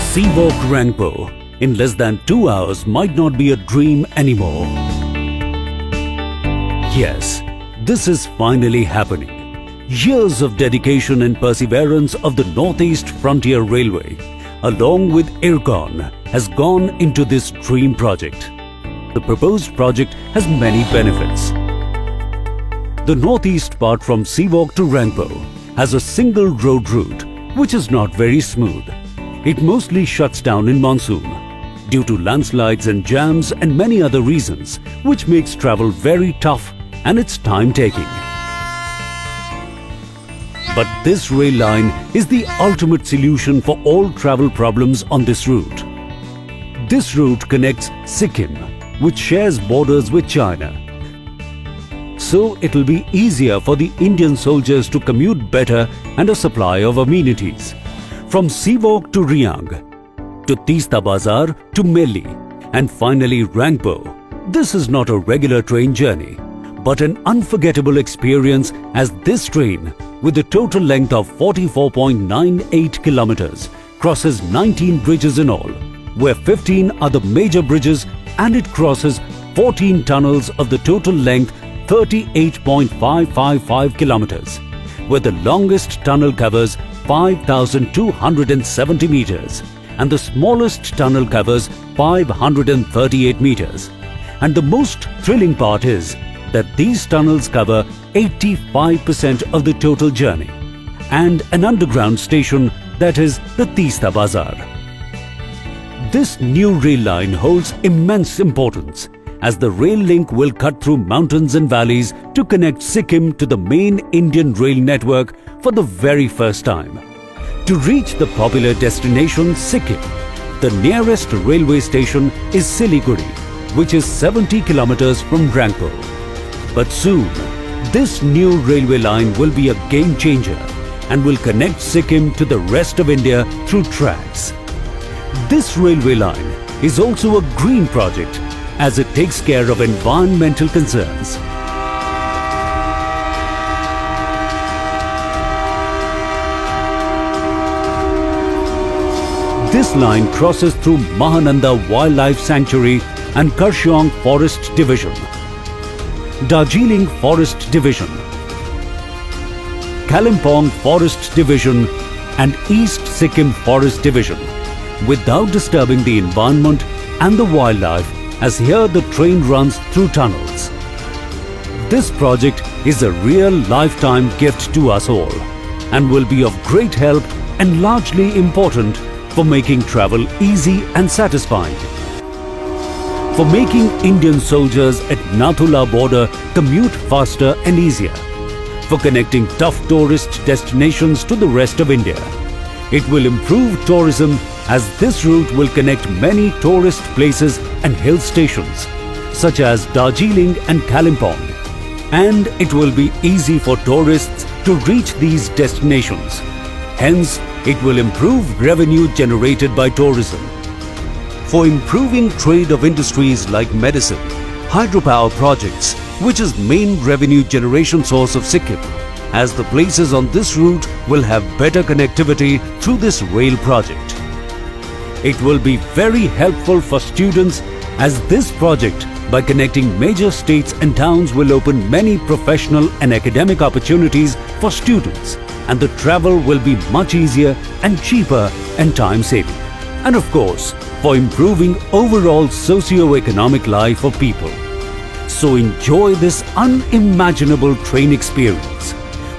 Seawalk Rangpo in less than 2 hours might not be a dream anymore. Yes, this is finally happening. Years of dedication and perseverance of the Northeast Frontier Railway, along with IRCON, has gone into this dream project. The proposed project has many benefits. The northeast part from Seawalk to Rangpo has a single road route which is not very smooth. It mostly shuts down in monsoon due to landslides and jams and many other reasons, which makes travel very tough and it's time-taking. But this rail line is the ultimate solution for all travel problems on this route. This route connects Sikkim, which shares borders with China. So it'll be easier for the Indian soldiers to commute better and a supply of amenities. From Seawalk to Riang, to Teesta Bazar to Melli, and finally Rangpo. This is not a regular train journey, but an unforgettable experience, as this train, with a total length of 44.98 kilometers, crosses 19 bridges in all, where 15 are the major bridges, and it crosses 14 tunnels of the total length 38.555 kilometers, where the longest tunnel covers 5,270 meters and the smallest tunnel covers 538 meters. And the most thrilling part is that these tunnels cover 85% of the total journey, and an underground station, that is the Teesta Bazar. This new rail line holds immense importance, as the rail link will cut through mountains and valleys to connect Sikkim to the main Indian rail network for the very first time. To reach the popular destination Sikkim, the nearest railway station is Siliguri, which is 70 kilometers from Rangpo. But soon, this new railway line will be a game changer and will connect Sikkim to the rest of India through tracks. This railway line is also a green project, as it takes care of environmental concerns. This line crosses through Mahananda Wildlife Sanctuary and Kurseong Forest Division, Darjeeling Forest Division, Kalimpong Forest Division and East Sikkim Forest Division, without disturbing the environment and the wildlife, as here the train runs through tunnels. This project is a real lifetime gift to us all and will be of great help and largely important for making travel easy and satisfying. For making Indian soldiers at Nathula border commute faster and easier. For connecting tough tourist destinations to the rest of India. It will improve tourism, as this route will connect many tourist places and hill stations such as Darjeeling and Kalimpong, and it will be easy for tourists to reach these destinations. Hence, it will improve revenue generated by tourism. For improving trade of industries like medicine, hydropower projects, which is main revenue generation source of Sikkim, as the places on this route will have better connectivity through this rail project. It will be very helpful for students, as this project, by connecting major states and towns, will open many professional and academic opportunities for students, and the travel will be much easier and cheaper and time-saving. And of course, for improving overall socio-economic life of people. So enjoy this unimaginable train experience,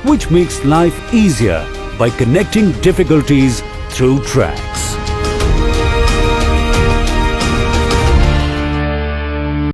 which makes life easier by connecting difficulties through track.